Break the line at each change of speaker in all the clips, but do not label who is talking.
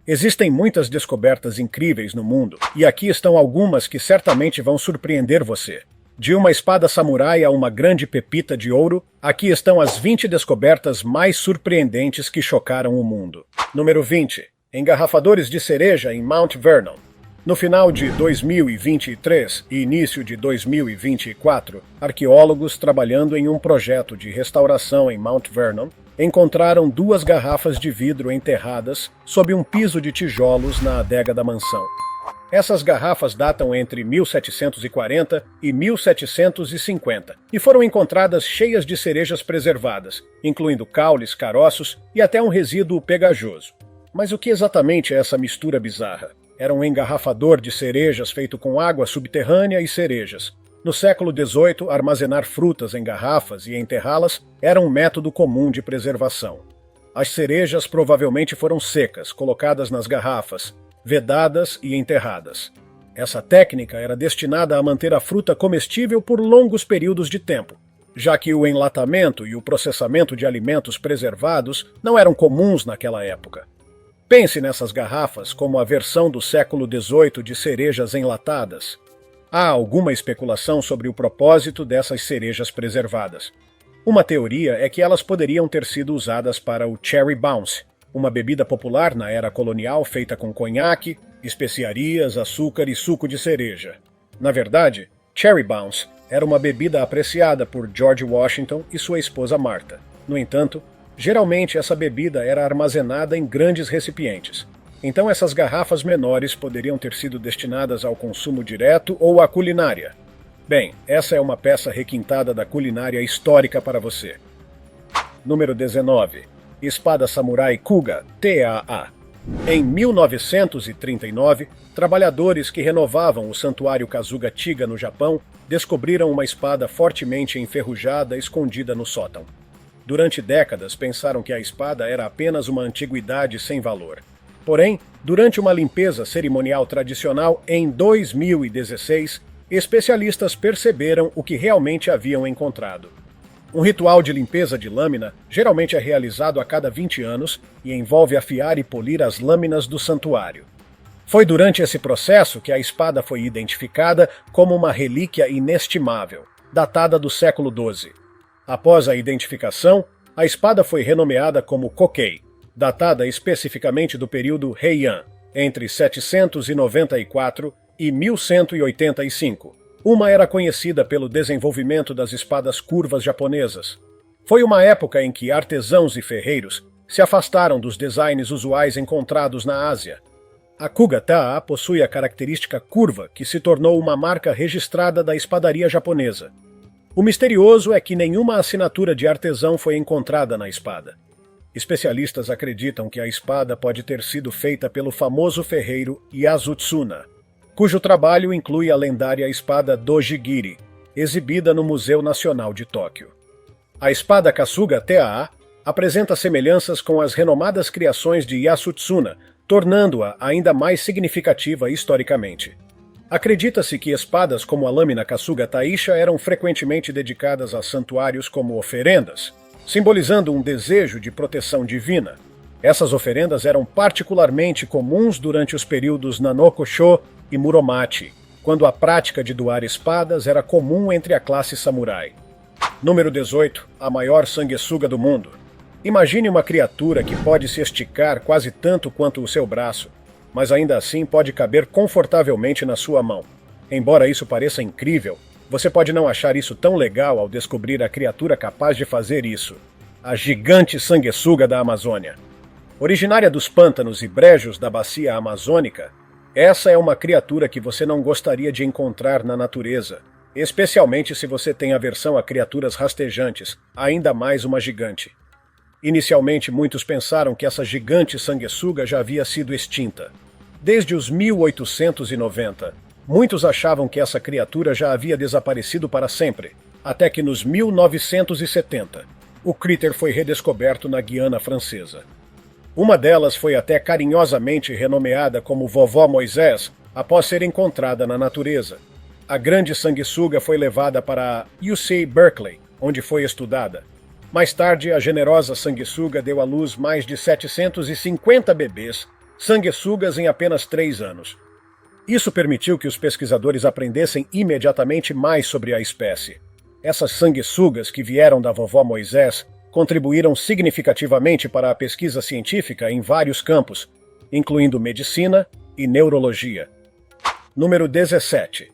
Existem muitas descobertas incríveis no mundo, e aqui estão algumas que certamente vão surpreender você. De uma espada samurai a uma grande pepita de ouro, aqui estão as 20 descobertas mais surpreendentes que chocaram o mundo. Número 20. Engarrafadores de cereja em Mount Vernon. No final de 2023 e início de 2024, arqueólogos trabalhando em um projeto de restauração em Mount Vernon encontraram 2 garrafas de vidro enterradas sob um piso de tijolos na adega da mansão. Essas garrafas datam entre 1740 e 1750 e foram encontradas cheias de cerejas preservadas, incluindo caules, caroços e até um resíduo pegajoso. Mas o que exatamente é essa mistura bizarra? Era um engarrafador de cerejas feito com água subterrânea e cerejas. No século XVIII, armazenar frutas em garrafas e enterrá-las era um método comum de preservação. As cerejas provavelmente foram secas, colocadas nas garrafas, vedadas e enterradas. Essa técnica era destinada a manter a fruta comestível por longos períodos de tempo, já que o enlatamento e o processamento de alimentos preservados não eram comuns naquela época. Pense nessas garrafas como a versão do século XVIII de cerejas enlatadas. Há alguma especulação sobre o propósito dessas cerejas preservadas. Uma teoria é que elas poderiam ter sido usadas para o Cherry Bounce, uma bebida popular na era colonial feita com conhaque, especiarias, açúcar e suco de cereja. Na verdade, Cherry Bounce era uma bebida apreciada por George Washington e sua esposa Martha. No entanto, geralmente essa bebida era armazenada em grandes recipientes. Então essas garrafas menores poderiam ter sido destinadas ao consumo direto ou à culinária. Bem, essa é uma peça requintada da culinária histórica para você. Número 19. Espada Samurai Kuga, TAA. Em 1939, trabalhadores que renovavam o Santuário Kasuga-Chiga no Japão descobriram uma espada fortemente enferrujada escondida no sótão. Durante décadas pensaram que a espada era apenas uma antiguidade sem valor. Porém, durante uma limpeza cerimonial tradicional em 2016, especialistas perceberam o que realmente haviam encontrado. Um ritual de limpeza de lâmina geralmente é realizado a cada 20 anos e envolve afiar e polir as lâminas do santuário. Foi durante esse processo que a espada foi identificada como uma relíquia inestimável, datada do século XII. Após a identificação, a espada foi renomeada como Kokei, datada especificamente do período Heian, entre 794 e 1185. Uma era conhecida pelo desenvolvimento das espadas curvas japonesas. Foi uma época em que artesãos e ferreiros se afastaram dos designs usuais encontrados na Ásia. A Kuga TAA possui a característica curva que se tornou uma marca registrada da espadaria japonesa. O misterioso é que nenhuma assinatura de artesão foi encontrada na espada. Especialistas acreditam que a espada pode ter sido feita pelo famoso ferreiro Yasutsuna, cujo trabalho inclui a lendária espada Dojigiri, exibida no Museu Nacional de Tóquio. A espada Kasuga TAA apresenta semelhanças com as renomadas criações de Yasutsuna, tornando-a ainda mais significativa historicamente. Acredita-se que espadas como a lâmina Kasuga Taisha eram frequentemente dedicadas a santuários como oferendas, simbolizando um desejo de proteção divina. Essas oferendas eram particularmente comuns durante os períodos Nanoko-sho e Muromachi, quando a prática de doar espadas era comum entre a classe samurai. Número 18. A maior sanguessuga do mundo. Imagine uma criatura que pode se esticar quase tanto quanto o seu braço, mas ainda assim pode caber confortavelmente na sua mão. Embora isso pareça incrível, você pode não achar isso tão legal ao descobrir a criatura capaz de fazer isso. A gigante sanguessuga da Amazônia. Originária dos pântanos e brejos da bacia amazônica, essa é uma criatura que você não gostaria de encontrar na natureza, especialmente se você tem aversão a criaturas rastejantes, ainda mais uma gigante. Inicialmente, muitos pensaram que essa gigante sanguessuga já havia sido extinta. Desde os 1890, muitos achavam que essa criatura já havia desaparecido para sempre, até que nos 1970, o critter foi redescoberto na Guiana Francesa. Uma delas foi até carinhosamente renomeada como Vovó Moisés após ser encontrada na natureza. A grande sanguessuga foi levada para UC Berkeley, onde foi estudada. Mais tarde, a generosa sanguessuga deu à luz mais de 750 bebês sanguessugas em apenas 3 anos. Isso permitiu que os pesquisadores aprendessem imediatamente mais sobre a espécie. Essas sanguessugas que vieram da vovó Moisés contribuíram significativamente para a pesquisa científica em vários campos, incluindo medicina e neurologia. Número 17.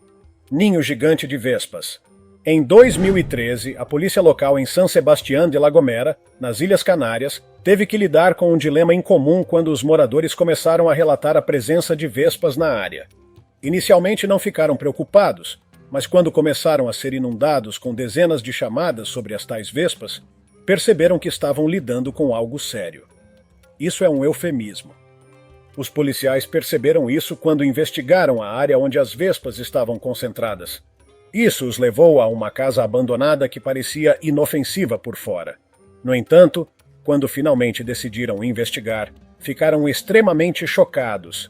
Ninho gigante de vespas. Em 2013, a polícia local em San Sebastián de La Gomera, nas Ilhas Canárias, teve que lidar com um dilema incomum quando os moradores começaram a relatar a presença de vespas na área. Inicialmente não ficaram preocupados, mas quando começaram a ser inundados com dezenas de chamadas sobre as tais vespas, perceberam que estavam lidando com algo sério. Isso é um eufemismo. Os policiais perceberam isso quando investigaram a área onde as vespas estavam concentradas. Isso os levou a uma casa abandonada que parecia inofensiva por fora. No entanto, quando finalmente decidiram investigar, ficaram extremamente chocados.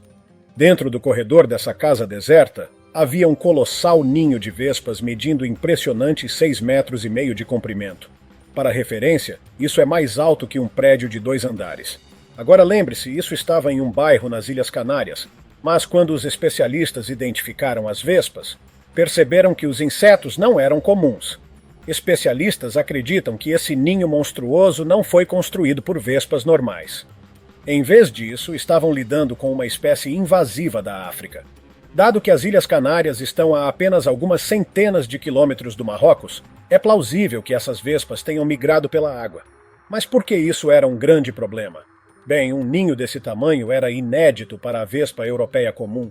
Dentro do corredor dessa casa deserta, havia um colossal ninho de vespas medindo impressionantes 6,5 metros de comprimento. Para referência, isso é mais alto que um prédio de 2 andares. Agora lembre-se, isso estava em um bairro nas Ilhas Canárias, mas quando os especialistas identificaram as vespas, perceberam que os insetos não eram comuns. Especialistas acreditam que esse ninho monstruoso não foi construído por vespas normais. Em vez disso, estavam lidando com uma espécie invasiva da África. Dado que as Ilhas Canárias estão a apenas algumas centenas de quilômetros do Marrocos, é plausível que essas vespas tenham migrado pela água. Mas por que isso era um grande problema? Bem, um ninho desse tamanho era inédito para a vespa europeia comum.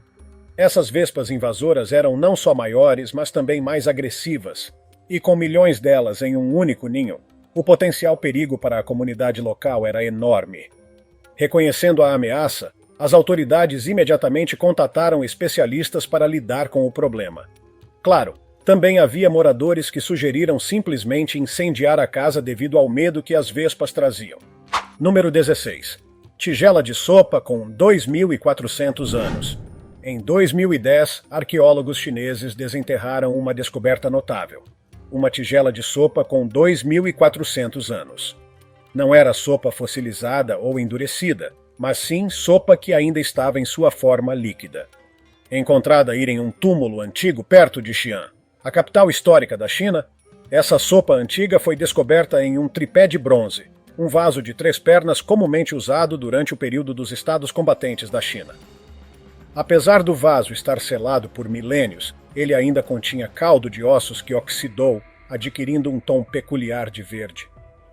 Essas vespas invasoras eram não só maiores, mas também mais agressivas. E com milhões delas em um único ninho, o potencial perigo para a comunidade local era enorme. Reconhecendo a ameaça, as autoridades imediatamente contataram especialistas para lidar com o problema. Claro, também havia moradores que sugeriram simplesmente incendiar a casa devido ao medo que as vespas traziam. Número 16. Tigela de sopa com 2.400 anos. Em 2010, arqueólogos chineses desenterraram uma descoberta notável. Uma tigela de sopa com 2.400 anos. Não era sopa fossilizada ou endurecida, mas sim sopa que ainda estava em sua forma líquida. Encontrada em um túmulo antigo perto de Xi'an, a capital histórica da China, essa sopa antiga foi descoberta em um tripé de bronze, um vaso de 3 pernas comumente usado durante o período dos estados combatentes da China. Apesar do vaso estar selado por milênios, ele ainda continha caldo de ossos que oxidou, adquirindo um tom peculiar de verde.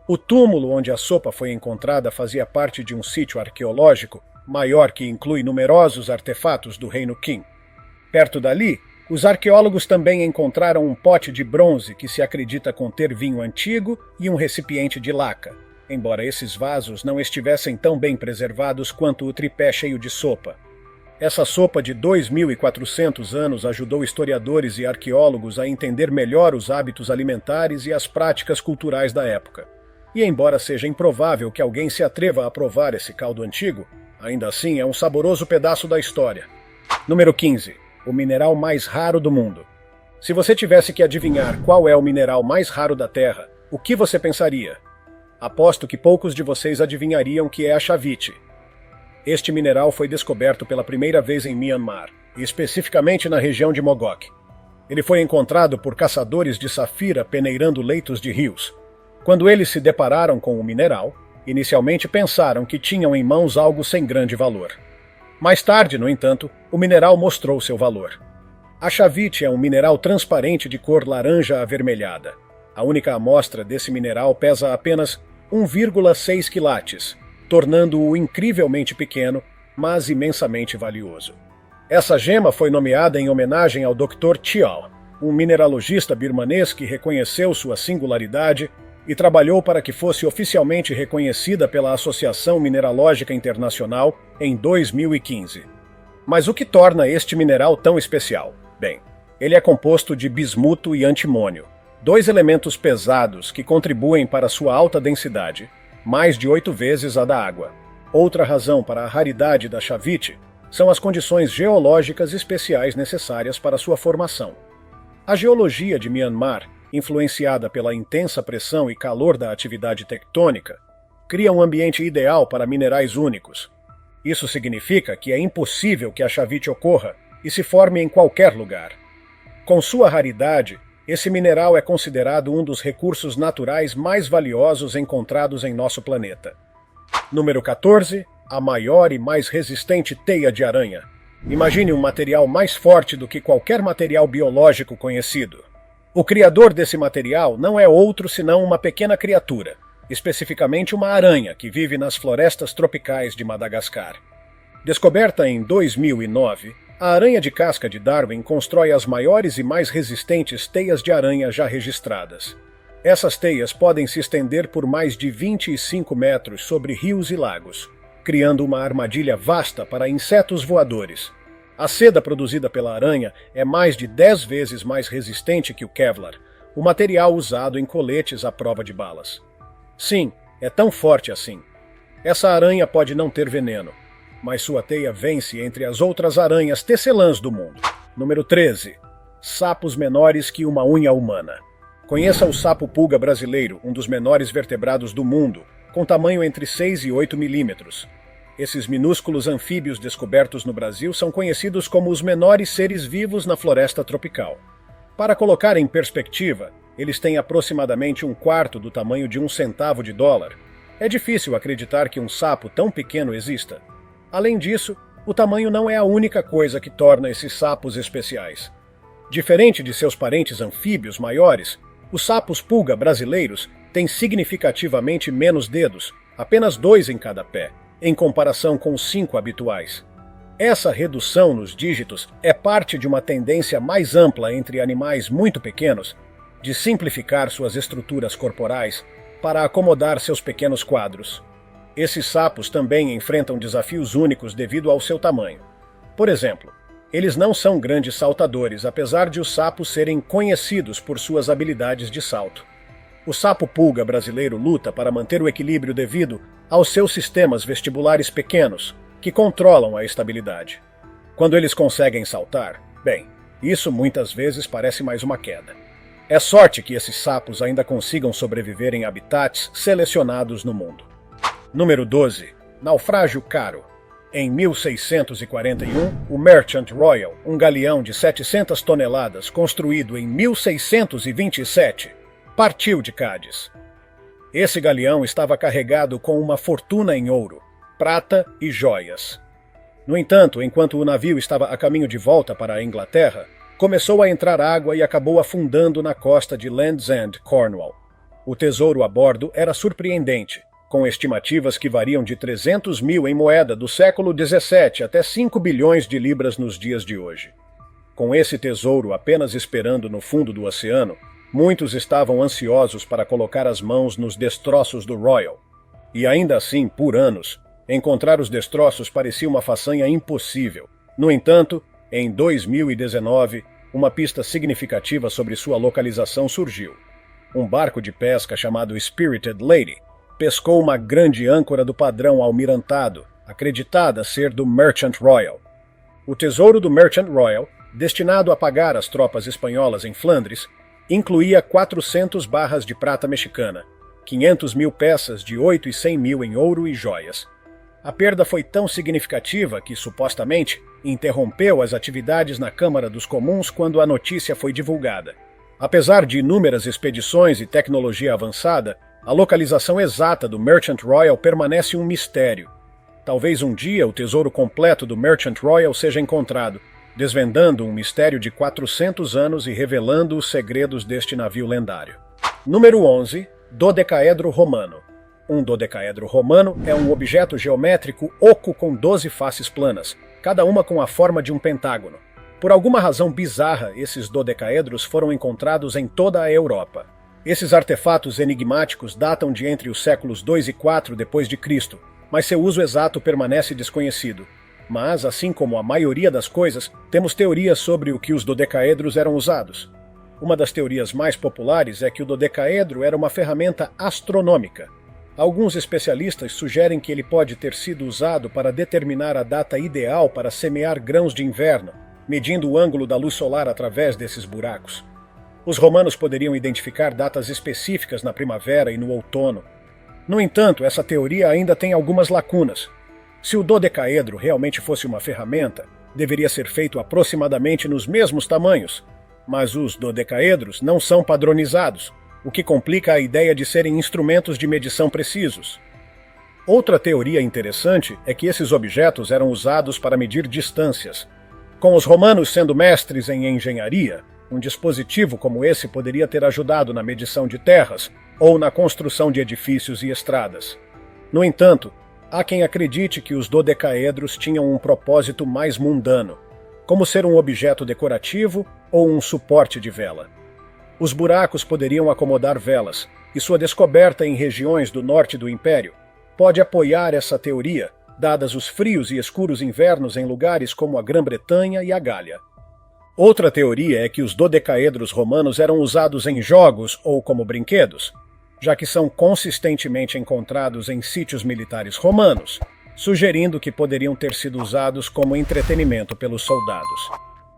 O túmulo onde a sopa foi encontrada fazia parte de um sítio arqueológico maior que inclui numerosos artefatos do reino Qin. Perto dali, os arqueólogos também encontraram um pote de bronze que se acredita conter vinho antigo e um recipiente de laca, embora esses vasos não estivessem tão bem preservados quanto o tripé cheio de sopa. Essa sopa de 2.400 anos ajudou historiadores e arqueólogos a entender melhor os hábitos alimentares e as práticas culturais da época. E embora seja improvável que alguém se atreva a provar esse caldo antigo, ainda assim é um saboroso pedaço da história. Número 15. O mineral mais raro do mundo. Se você tivesse que adivinhar qual é o mineral mais raro da Terra, o que você pensaria? Aposto que poucos de vocês adivinhariam que é a chavite. Este mineral foi descoberto pela primeira vez em Myanmar, e especificamente na região de Mogok. Ele foi encontrado por caçadores de safira peneirando leitos de rios. Quando eles se depararam com o mineral, inicialmente pensaram que tinham em mãos algo sem grande valor. Mais tarde, no entanto, o mineral mostrou seu valor. A chavite é um mineral transparente de cor laranja avermelhada. A única amostra desse mineral pesa apenas 1,6 quilates, tornando-o incrivelmente pequeno, mas imensamente valioso. Essa gema foi nomeada em homenagem ao Dr. Chiao, um mineralogista birmanês que reconheceu sua singularidade e trabalhou para que fosse oficialmente reconhecida pela Associação Mineralógica Internacional em 2015. Mas o que torna este mineral tão especial? Bem, ele é composto de bismuto e antimônio, 2 elementos pesados que contribuem para sua alta densidade, mais de 8 vezes a da água. Outra razão para a raridade da chavite são as condições geológicas especiais necessárias para sua formação. A geologia de Myanmar, influenciada pela intensa pressão e calor da atividade tectônica, cria um ambiente ideal para minerais únicos. Isso significa que é impossível que a chavite ocorra e se forme em qualquer lugar. Com sua raridade, esse mineral é considerado um dos recursos naturais mais valiosos encontrados em nosso planeta. Número 14. A maior e mais resistente teia de aranha. Imagine um material mais forte do que qualquer material biológico conhecido. O criador desse material não é outro senão uma pequena criatura, especificamente uma aranha que vive nas florestas tropicais de Madagascar. Descoberta em 2009, a aranha de casca de Darwin constrói as maiores e mais resistentes teias de aranha já registradas. Essas teias podem se estender por mais de 25 metros sobre rios e lagos, criando uma armadilha vasta para insetos voadores. A seda produzida pela aranha é mais de 10 vezes mais resistente que o Kevlar, o material usado em coletes à prova de balas. Sim, é tão forte assim. Essa aranha pode não ter veneno, mas sua teia vence entre as outras aranhas tecelãs do mundo. Número 13. Sapos menores que uma unha humana. Conheça o sapo-pulga brasileiro, um dos menores vertebrados do mundo, com tamanho entre 6 e 8 milímetros. Esses minúsculos anfíbios descobertos no Brasil são conhecidos como os menores seres vivos na floresta tropical. Para colocar em perspectiva, eles têm aproximadamente um quarto do tamanho de $1. É difícil acreditar que um sapo tão pequeno exista. Além disso, o tamanho não é a única coisa que torna esses sapos especiais. Diferente de seus parentes anfíbios maiores, os sapos-pulga brasileiros têm significativamente menos dedos, apenas 2 em cada pé, em comparação com os 5 habituais. Essa redução nos dígitos é parte de uma tendência mais ampla entre animais muito pequenos de simplificar suas estruturas corporais para acomodar seus pequenos quadros. Esses sapos também enfrentam desafios únicos devido ao seu tamanho. Por exemplo, eles não são grandes saltadores, apesar de os sapos serem conhecidos por suas habilidades de salto. O sapo-pulga brasileiro luta para manter o equilíbrio devido aos seus sistemas vestibulares pequenos, que controlam a estabilidade. Quando eles conseguem saltar, bem, isso muitas vezes parece mais uma queda. É sorte que esses sapos ainda consigam sobreviver em habitats selecionados no mundo. Número 12. Naufrágio caro. Em 1641, o Merchant Royal, um galeão de 700 toneladas construído em 1627, partiu de Cádiz. Esse galeão estava carregado com uma fortuna em ouro, prata e joias. No entanto, enquanto o navio estava a caminho de volta para a Inglaterra, começou a entrar água e acabou afundando na costa de Land's End, Cornwall. O tesouro a bordo era surpreendente, com estimativas que variam de 300 mil em moeda do século XVII até 5 bilhões de libras nos dias de hoje. Com esse tesouro apenas esperando no fundo do oceano, muitos estavam ansiosos para colocar as mãos nos destroços do Royal. E ainda assim, por anos, encontrar os destroços parecia uma façanha impossível. No entanto, em 2019, uma pista significativa sobre sua localização surgiu. Um barco de pesca chamado Spirited Lady pescou uma grande âncora do padrão almirantado, acreditada ser do Merchant Royal. O tesouro do Merchant Royal, destinado a pagar as tropas espanholas em Flandres, incluía 400 barras de prata mexicana, 500 mil peças de 8 e 100 mil em ouro e joias. A perda foi tão significativa que, supostamente, interrompeu as atividades na Câmara dos Comuns quando a notícia foi divulgada. Apesar de inúmeras expedições e tecnologia avançada, a localização exata do Merchant Royal permanece um mistério. Talvez um dia o tesouro completo do Merchant Royal seja encontrado, desvendando um mistério de 400 anos e revelando os segredos deste navio lendário. Número 11. Dodecaedro romano. Um dodecaedro romano é um objeto geométrico oco com 12 faces planas, cada uma com a forma de um pentágono. Por alguma razão bizarra, esses dodecaedros foram encontrados em toda a Europa. Esses artefatos enigmáticos datam de entre os séculos 2 e 4 d.C., mas seu uso exato permanece desconhecido. Mas, assim como a maioria das coisas, temos teorias sobre o que os dodecaedros eram usados. Uma das teorias mais populares é que o dodecaedro era uma ferramenta astronômica. Alguns especialistas sugerem que ele pode ter sido usado para determinar a data ideal para semear grãos de inverno, medindo o ângulo da luz solar através desses buracos. Os romanos poderiam identificar datas específicas na primavera e no outono. No entanto, essa teoria ainda tem algumas lacunas. Se o dodecaedro realmente fosse uma ferramenta, deveria ser feito aproximadamente nos mesmos tamanhos, mas os dodecaedros não são padronizados, o que complica a ideia de serem instrumentos de medição precisos. Outra teoria interessante é que esses objetos eram usados para medir distâncias. Com os romanos sendo mestres em engenharia, um dispositivo como esse poderia ter ajudado na medição de terras ou na construção de edifícios e estradas. No entanto, há quem acredite que os dodecaedros tinham um propósito mais mundano, como ser um objeto decorativo ou um suporte de vela. Os buracos poderiam acomodar velas, e sua descoberta em regiões do norte do Império pode apoiar essa teoria, dadas os frios e escuros invernos em lugares como a Grã-Bretanha e a Gália. Outra teoria é que os dodecaedros romanos eram usados em jogos ou como brinquedos, já que são consistentemente encontrados em sítios militares romanos, sugerindo que poderiam ter sido usados como entretenimento pelos soldados.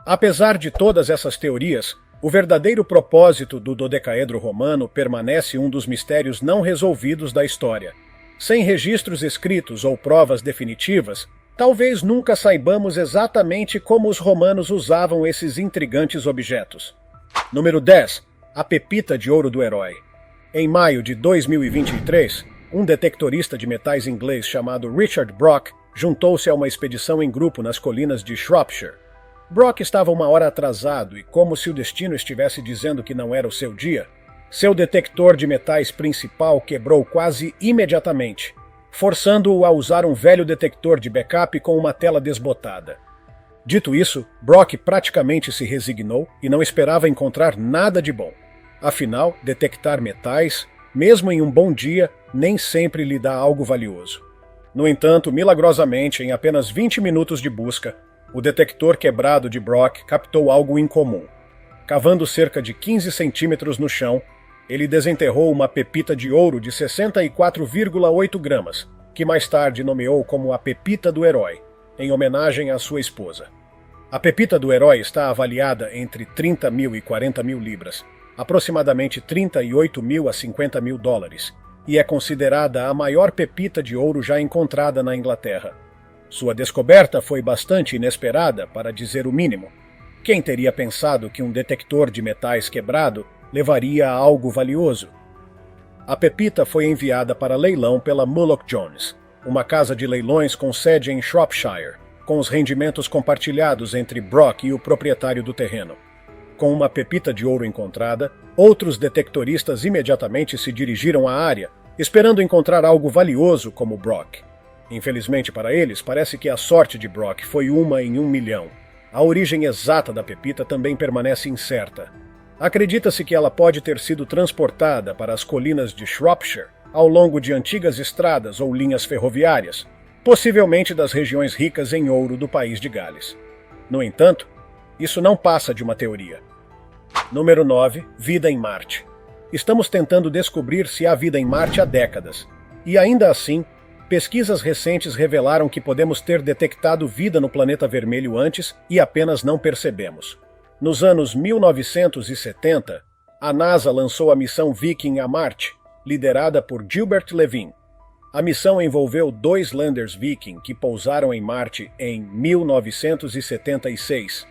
Apesar de todas essas teorias, o verdadeiro propósito do dodecaedro romano permanece um dos mistérios não resolvidos da história. Sem registros escritos ou provas definitivas, talvez nunca saibamos exatamente como os romanos usavam esses intrigantes objetos. Número 10. A pepita de ouro do herói. Em maio de 2023, um detectorista de metais inglês chamado Richard Brock juntou-se a uma expedição em grupo nas colinas de Shropshire. Brock estava uma hora atrasado e, como se o destino estivesse dizendo que não era o seu dia, seu detector de metais principal quebrou quase imediatamente, forçando-o a usar um velho detector de backup com uma tela desbotada. Dito isso, Brock praticamente se resignou e não esperava encontrar nada de bom. Afinal, detectar metais, mesmo em um bom dia, nem sempre lhe dá algo valioso. No entanto, milagrosamente, em apenas 20 minutos de busca, o detector quebrado de Brock captou algo incomum. Cavando cerca de 15 centímetros no chão, ele desenterrou uma pepita de ouro de 64,8 gramas, que mais tarde nomeou como a Pepita do Herói, em homenagem à sua esposa. A Pepita do Herói está avaliada entre 30 mil e 40 mil libras, aproximadamente 38 mil a 50 mil dólares, e é considerada a maior pepita de ouro já encontrada na Inglaterra. Sua descoberta foi bastante inesperada, para dizer o mínimo. Quem teria pensado que um detector de metais quebrado levaria a algo valioso? A pepita foi enviada para leilão pela Mullock Jones, uma casa de leilões com sede em Shropshire, com os rendimentos compartilhados entre Brock e o proprietário do terreno. Com uma pepita de ouro encontrada, outros detectoristas imediatamente se dirigiram à área, esperando encontrar algo valioso como Brock. Infelizmente para eles, parece que a sorte de Brock foi 1 em 1 milhão. A origem exata da pepita também permanece incerta. Acredita-se que ela pode ter sido transportada para as colinas de Shropshire ao longo de antigas estradas ou linhas ferroviárias, possivelmente das regiões ricas em ouro do país de Gales. No entanto, isso não passa de uma teoria. Número 9. Vida em Marte. Estamos tentando descobrir se há vida em Marte há décadas, e ainda assim, pesquisas recentes revelaram que podemos ter detectado vida no planeta vermelho antes e apenas não percebemos. Nos anos 1970, a NASA lançou a missão Viking a Marte, liderada por Gilbert Levin. A missão envolveu 2 landers Viking que pousaram em Marte em 1976.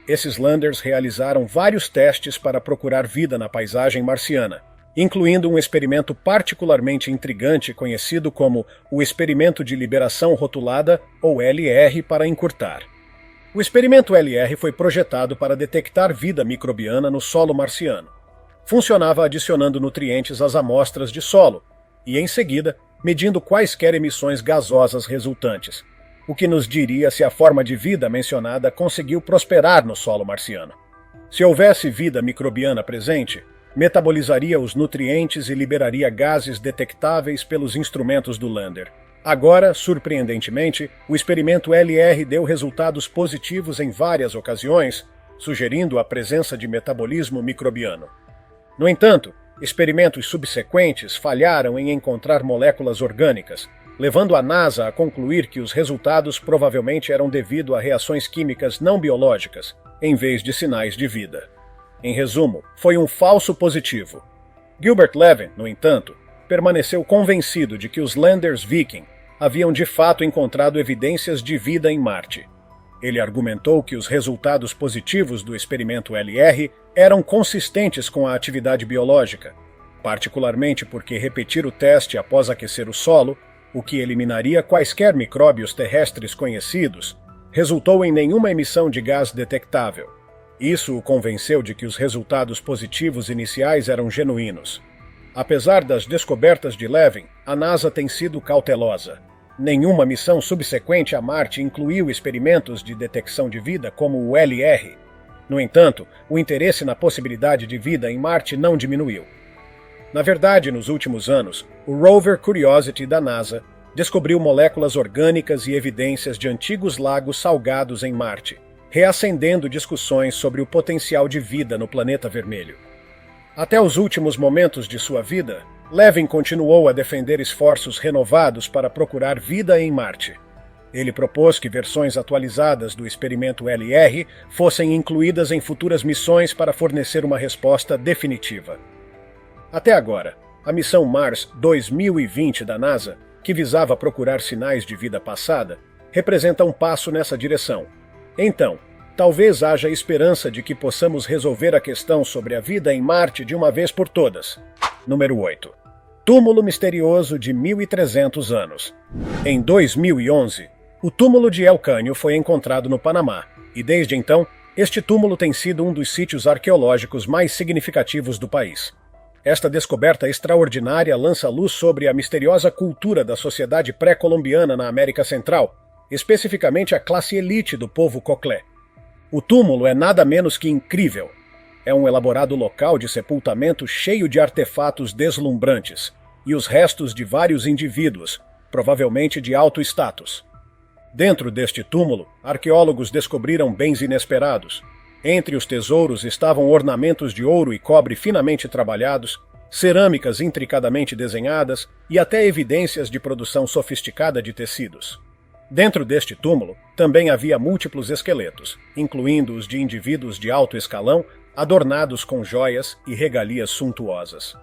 Esses landers realizaram vários testes para procurar vida na paisagem marciana, incluindo um experimento particularmente intrigante conhecido como o Experimento de Liberação Rotulada, ou LR para encurtar. O experimento LR foi projetado para detectar vida microbiana no solo marciano. Funcionava adicionando nutrientes às amostras de solo e, em seguida, medindo quaisquer emissões gasosas resultantes, o que nos diria se a forma de vida mencionada conseguiu prosperar no solo marciano. Se houvesse vida microbiana presente, metabolizaria os nutrientes e liberaria gases detectáveis pelos instrumentos do lander. Agora, surpreendentemente, o experimento LR deu resultados positivos em várias ocasiões, sugerindo a presença de metabolismo microbiano. No entanto, experimentos subsequentes falharam em encontrar moléculas orgânicas, levando a NASA a concluir que os resultados provavelmente eram devido a reações químicas não biológicas, em vez de sinais de vida. Em resumo, foi um falso positivo. Gilbert Levin, no entanto, permaneceu convencido de que os landers Viking, haviam de fato encontrado evidências de vida em Marte. Ele argumentou que os resultados positivos do experimento LR eram consistentes com a atividade biológica, particularmente porque repetir o teste após aquecer o solo, o que eliminaria quaisquer micróbios terrestres conhecidos, resultou em nenhuma emissão de gás detectável. Isso o convenceu de que os resultados positivos iniciais eram genuínos. Apesar das descobertas de Levin, a NASA tem sido cautelosa. Nenhuma missão subsequente a Marte incluiu experimentos de detecção de vida como o LR. No entanto, o interesse na possibilidade de vida em Marte não diminuiu. Na verdade, nos últimos anos, o rover Curiosity da NASA descobriu moléculas orgânicas e evidências de antigos lagos salgados em Marte, reacendendo discussões sobre o potencial de vida no planeta vermelho. Até os últimos momentos de sua vida, Levin continuou a defender esforços renovados para procurar vida em Marte. Ele propôs que versões atualizadas do experimento LR fossem incluídas em futuras missões para fornecer uma resposta definitiva. Até agora, a missão Mars 2020 da NASA, que visava procurar sinais de vida passada, representa um passo nessa direção. Então, talvez haja esperança de que possamos resolver a questão sobre a vida em Marte de uma vez por todas. Número 8. Túmulo misterioso de 1.300 anos. Em 2011, o túmulo de El Caño foi encontrado no Panamá, e desde então, este túmulo tem sido um dos sítios arqueológicos mais significativos do país. Esta descoberta extraordinária lança luz sobre a misteriosa cultura da sociedade pré-colombiana na América Central, especificamente a classe elite do povo Coclé. O túmulo é nada menos que incrível. É um elaborado local de sepultamento cheio de artefatos deslumbrantes e os restos de vários indivíduos, provavelmente de alto status. Dentro deste túmulo, arqueólogos descobriram bens inesperados. Entre os tesouros estavam ornamentos de ouro e cobre finamente trabalhados, cerâmicas intricadamente desenhadas e até evidências de produção sofisticada de tecidos. Dentro deste túmulo também havia múltiplos esqueletos, incluindo os de indivíduos de alto escalão, adornados com joias e regalias suntuosas.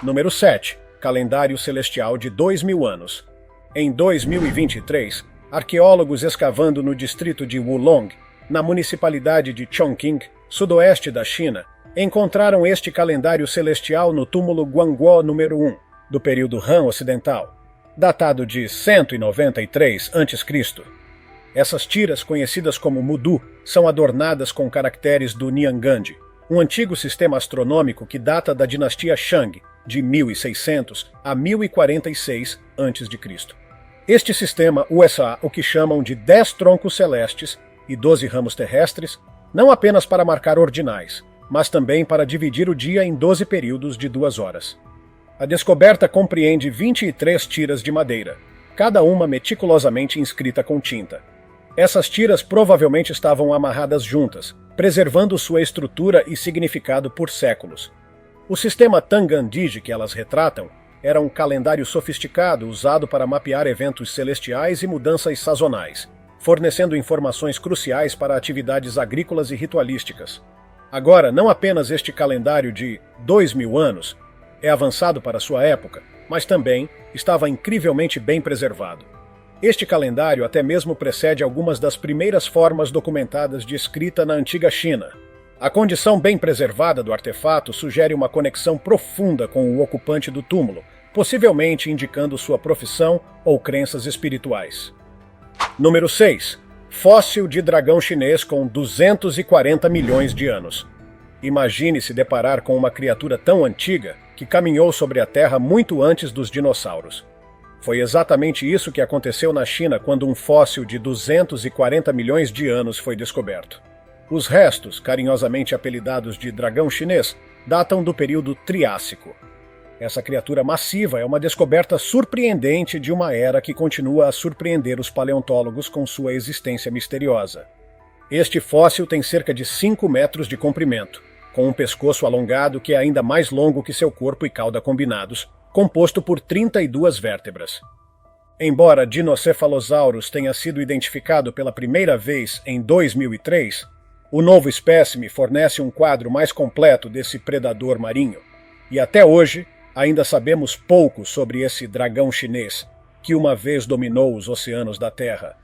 Número 7. Calendário celestial de 2.000 anos. Em 2023, arqueólogos escavando no distrito de Wulong, na municipalidade de Chongqing, sudoeste da China, encontraram este calendário celestial no túmulo Guangguo número 1, do período Han Ocidental, datado de 193 a.C. Essas tiras, conhecidas como Mudu, são adornadas com caracteres do Nianganji, um antigo sistema astronômico que data da dinastia Shang, de 1600 a 1046 a.C. Este sistema usa o que chamam de 10 troncos celestes e 12 ramos terrestres, não apenas para marcar ordinais, mas também para dividir o dia em 12 períodos de 2 horas. A descoberta compreende 23 tiras de madeira, cada uma meticulosamente inscrita com tinta. Essas tiras provavelmente estavam amarradas juntas, preservando sua estrutura e significado por séculos. O sistema Tangandiji que elas retratam era um calendário sofisticado usado para mapear eventos celestiais e mudanças sazonais, fornecendo informações cruciais para atividades agrícolas e ritualísticas. Agora, não apenas este calendário de 2.000 anos é avançado para sua época, mas também estava incrivelmente bem preservado. Este calendário até mesmo precede algumas das primeiras formas documentadas de escrita na antiga China. A condição bem preservada do artefato sugere uma conexão profunda com o ocupante do túmulo, possivelmente indicando sua profissão ou crenças espirituais. Número 6. Fóssil de dragão chinês com 240 milhões de anos. Imagine se deparar com uma criatura tão antiga que caminhou sobre a Terra muito antes dos dinossauros. Foi exatamente isso que aconteceu na China quando um fóssil de 240 milhões de anos foi descoberto. Os restos, carinhosamente apelidados de dragão chinês, datam do período Triássico. Essa criatura massiva é uma descoberta surpreendente de uma era que continua a surpreender os paleontólogos com sua existência misteriosa. Este fóssil tem cerca de 5 metros de comprimento, com um pescoço alongado que é ainda mais longo que seu corpo e cauda combinados, composto por 32 vértebras. Embora Dinocephalosaurus tenha sido identificado pela primeira vez em 2003, o novo espécime fornece um quadro mais completo desse predador marinho, e até hoje ainda sabemos pouco sobre esse dragão chinês, que uma vez dominou os oceanos da Terra.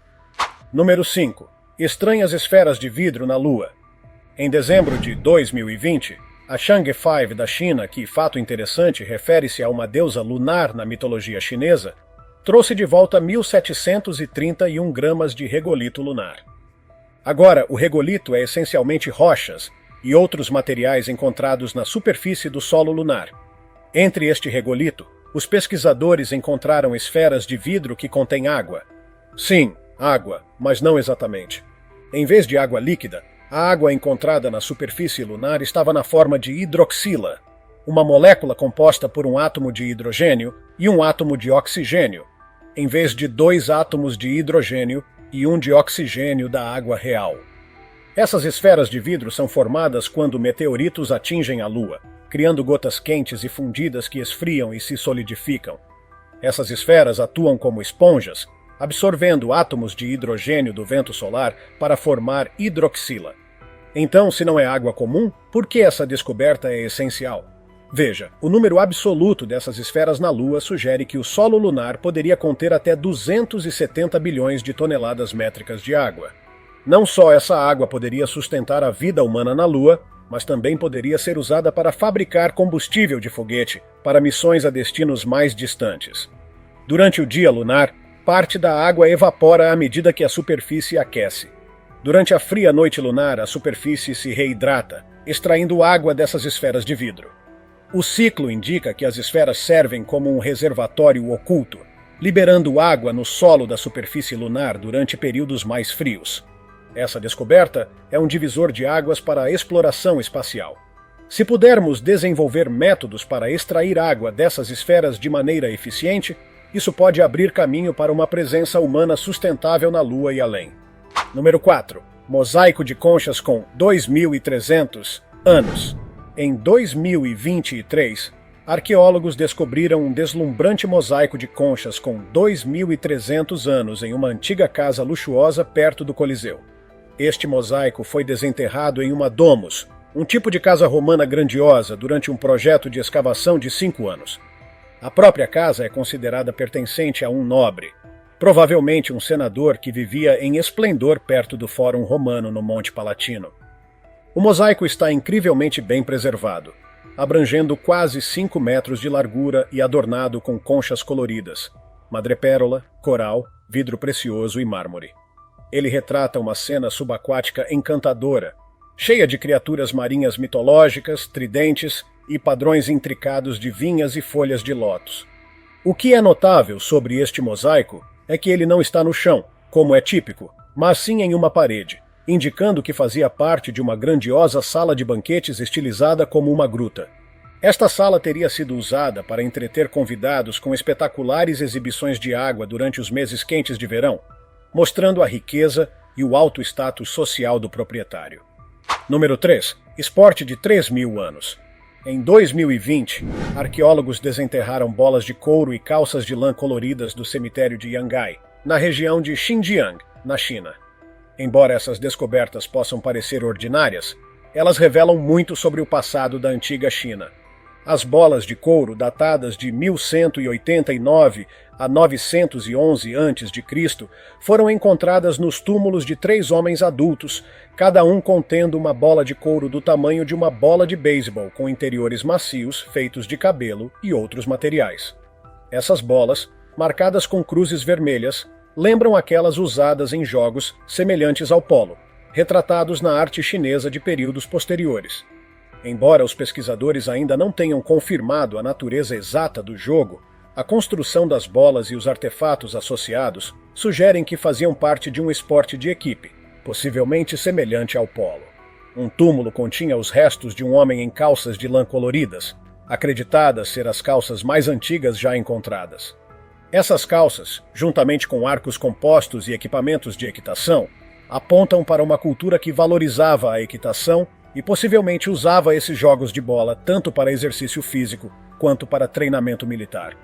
Número 5. Estranhas esferas de vidro na Lua. Em dezembro de 2020, a Chang'e 5 da China, que, fato interessante, refere-se a uma deusa lunar na mitologia chinesa, trouxe de volta 1.731 gramas de regolito lunar. Agora, o regolito é essencialmente rochas e outros materiais encontrados na superfície do solo lunar. Entre este regolito, os pesquisadores encontraram esferas de vidro que contêm água. Sim, água, mas não exatamente. Em vez de água líquida, a água encontrada na superfície lunar estava na forma de hidroxila, uma molécula composta por um átomo de hidrogênio e um átomo de oxigênio, em vez de 2 átomos de hidrogênio e um de oxigênio da água real. Essas esferas de vidro são formadas quando meteoritos atingem a Lua, criando gotas quentes e fundidas que esfriam e se solidificam. Essas esferas atuam como esponjas, absorvendo átomos de hidrogênio do vento solar para formar hidroxila. Então, se não é água comum, por que essa descoberta é essencial? Veja, o número absoluto dessas esferas na Lua sugere que o solo lunar poderia conter até 270 bilhões de toneladas métricas de água. Não só essa água poderia sustentar a vida humana na Lua, mas também poderia ser usada para fabricar combustível de foguete para missões a destinos mais distantes. Durante o dia lunar, parte da água evapora à medida que a superfície aquece. Durante a fria noite lunar, a superfície se reidrata, extraindo água dessas esferas de vidro. O ciclo indica que as esferas servem como um reservatório oculto, liberando água no solo da superfície lunar durante períodos mais frios. Essa descoberta é um divisor de águas para a exploração espacial. Se pudermos desenvolver métodos para extrair água dessas esferas de maneira eficiente, isso pode abrir caminho para uma presença humana sustentável na Lua e além. Número 4. Mosaico de conchas com 2.300 anos. Em 2023, arqueólogos descobriram um deslumbrante mosaico de conchas com 2.300 anos em uma antiga casa luxuosa perto do Coliseu. Este mosaico foi desenterrado em uma domus, um tipo de casa romana grandiosa, durante um projeto de escavação de 5 anos. A própria casa é considerada pertencente a um nobre, provavelmente um senador que vivia em esplendor perto do Fórum Romano no Monte Palatino. O mosaico está incrivelmente bem preservado, abrangendo quase 5 metros de largura e adornado com conchas coloridas, madrepérola, coral, vidro precioso e mármore. Ele retrata uma cena subaquática encantadora, cheia de criaturas marinhas mitológicas, tridentes e padrões intricados de vinhas e folhas de lótus. O que é notável sobre este mosaico é que ele não está no chão, como é típico, mas sim em uma parede, indicando que fazia parte de uma grandiosa sala de banquetes estilizada como uma gruta. Esta sala teria sido usada para entreter convidados com espetaculares exibições de água durante os meses quentes de verão, mostrando a riqueza e o alto status social do proprietário. Número 3. Esporte de 3.000 anos. Em 2020, arqueólogos desenterraram bolas de couro e calças de lã coloridas do cemitério de Yangai, na região de Xinjiang, na China. Embora essas descobertas possam parecer ordinárias, elas revelam muito sobre o passado da antiga China. As bolas de couro, datadas de 1189 a 911 a.C., foram encontradas nos túmulos de 3 homens adultos, cada um contendo uma bola de couro do tamanho de uma bola de beisebol, com interiores macios, feitos de cabelo e outros materiais. Essas bolas, marcadas com cruzes vermelhas, lembram aquelas usadas em jogos semelhantes ao polo, retratados na arte chinesa de períodos posteriores. Embora os pesquisadores ainda não tenham confirmado a natureza exata do jogo, a construção das bolas e os artefatos associados sugerem que faziam parte de um esporte de equipe, possivelmente semelhante ao polo. Um túmulo continha os restos de um homem em calças de lã coloridas, acreditadas ser as calças mais antigas já encontradas. Essas calças, juntamente com arcos compostos e equipamentos de equitação, apontam para uma cultura que valorizava a equitação e possivelmente usava esses jogos de bola tanto para exercício físico quanto para treinamento militar.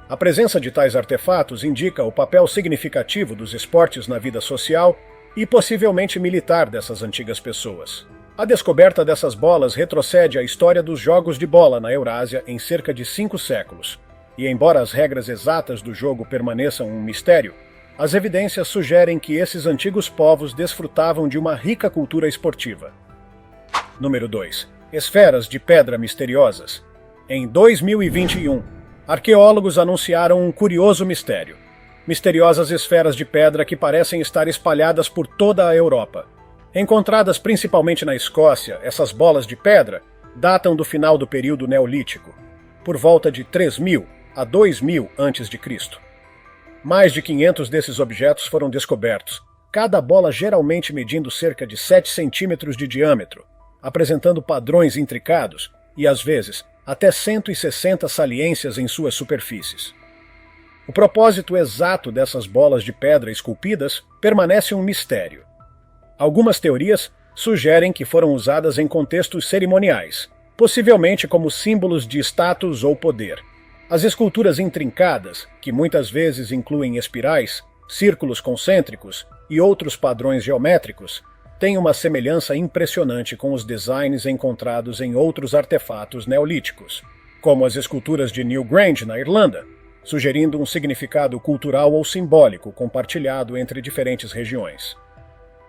A presença de tais artefatos indica o papel significativo dos esportes na vida social e possivelmente militar dessas antigas pessoas. A descoberta dessas bolas retrocede à história dos jogos de bola na Eurásia em cerca de 5 séculos, E embora as regras exatas do jogo permaneçam um mistério, as evidências sugerem que esses antigos povos desfrutavam de uma rica cultura esportiva. Número 2. Esferas de pedra misteriosas. Em 2021, arqueólogos anunciaram um curioso mistério. Misteriosas esferas de pedra que parecem estar espalhadas por toda a Europa. Encontradas principalmente na Escócia, essas bolas de pedra datam do final do período Neolítico, por volta de 3000 a 2000 a.C. Mais de 500 desses objetos foram descobertos, cada bola geralmente medindo cerca de 7 centímetros de diâmetro, apresentando padrões intricados e, às vezes, até 160 saliências em suas superfícies. O propósito exato dessas bolas de pedra esculpidas permanece um mistério. Algumas teorias sugerem que foram usadas em contextos cerimoniais, possivelmente como símbolos de status ou poder. As esculturas intrincadas, que muitas vezes incluem espirais, círculos concêntricos e outros padrões geométricos, têm uma semelhança impressionante com os designs encontrados em outros artefatos neolíticos, como as esculturas de Newgrange, na Irlanda, sugerindo um significado cultural ou simbólico compartilhado entre diferentes regiões.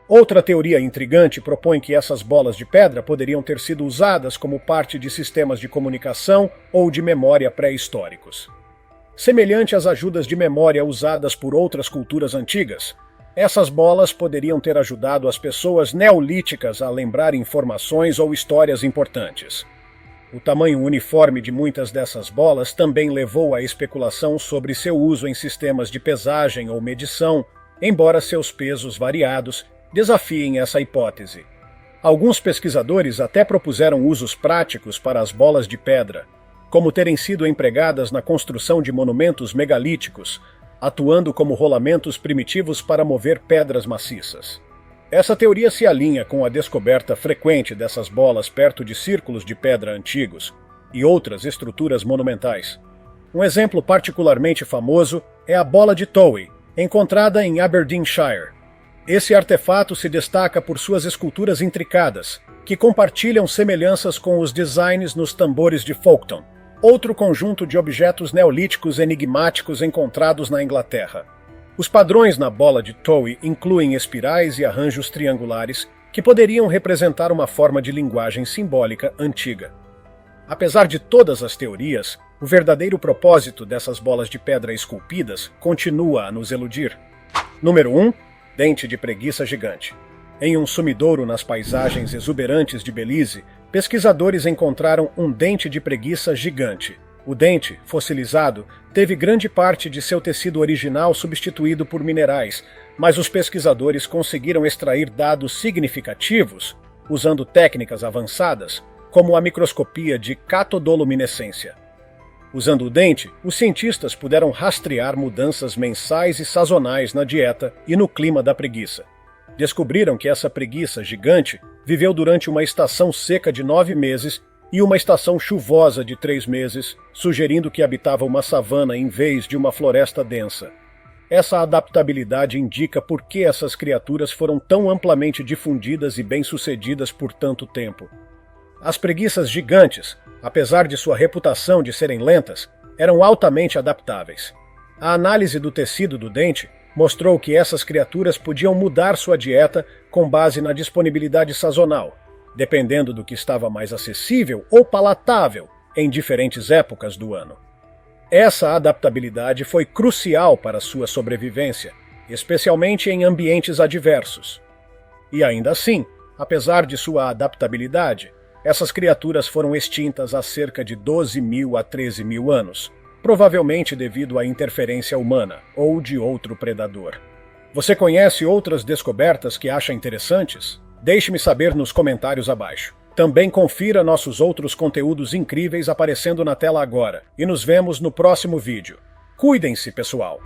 Outra teoria intrigante propõe que essas bolas de pedra poderiam ter sido usadas como parte de sistemas de comunicação ou de memória pré-históricos. Semelhante às ajudas de memória usadas por outras culturas antigas, essas bolas poderiam ter ajudado as pessoas neolíticas a lembrar informações ou histórias importantes. O tamanho uniforme de muitas dessas bolas também levou à especulação sobre seu uso em sistemas de pesagem ou medição, embora seus pesos variados desafiem essa hipótese. Alguns pesquisadores até propuseram usos práticos para as bolas de pedra, como terem sido empregadas na construção de monumentos megalíticos, atuando como rolamentos primitivos para mover pedras maciças. Essa teoria se alinha com a descoberta frequente dessas bolas perto de círculos de pedra antigos e outras estruturas monumentais. Um exemplo particularmente famoso é a bola de Towie, encontrada em Aberdeenshire. Esse artefato se destaca por suas esculturas intricadas, que compartilham semelhanças com os designs nos tambores de Folkton, outro conjunto de objetos neolíticos enigmáticos encontrados na Inglaterra. Os padrões na bola de Towie incluem espirais e arranjos triangulares que poderiam representar uma forma de linguagem simbólica antiga. Apesar de todas as teorias, o verdadeiro propósito dessas bolas de pedra esculpidas continua a nos eludir. Número 1. Dente de preguiça gigante. Em um sumidouro nas paisagens exuberantes de Belize, pesquisadores encontraram um dente de preguiça gigante. O dente, fossilizado, teve grande parte de seu tecido original substituído por minerais, mas os pesquisadores conseguiram extrair dados significativos usando técnicas avançadas, como a microscopia de catodoluminescência. Usando o dente, os cientistas puderam rastrear mudanças mensais e sazonais na dieta e no clima da preguiça. Descobriram que essa preguiça gigante viveu durante uma estação seca de 9 meses e uma estação chuvosa de 3 meses, sugerindo que habitava uma savana em vez de uma floresta densa. Essa adaptabilidade indica por que essas criaturas foram tão amplamente difundidas e bem-sucedidas por tanto tempo. As preguiças gigantes, apesar de sua reputação de serem lentas, eram altamente adaptáveis. A análise do tecido do dente mostrou que essas criaturas podiam mudar sua dieta com base na disponibilidade sazonal, dependendo do que estava mais acessível ou palatável em diferentes épocas do ano. Essa adaptabilidade foi crucial para sua sobrevivência, especialmente em ambientes adversos. E ainda assim, apesar de sua adaptabilidade, essas criaturas foram extintas há cerca de 12.000 a 13.000 anos, provavelmente devido à interferência humana ou de outro predador. Você conhece outras descobertas que acha interessantes? Deixe-me saber nos comentários abaixo. Também confira nossos outros conteúdos incríveis aparecendo na tela agora, e nos vemos no próximo vídeo. Cuidem-se, pessoal!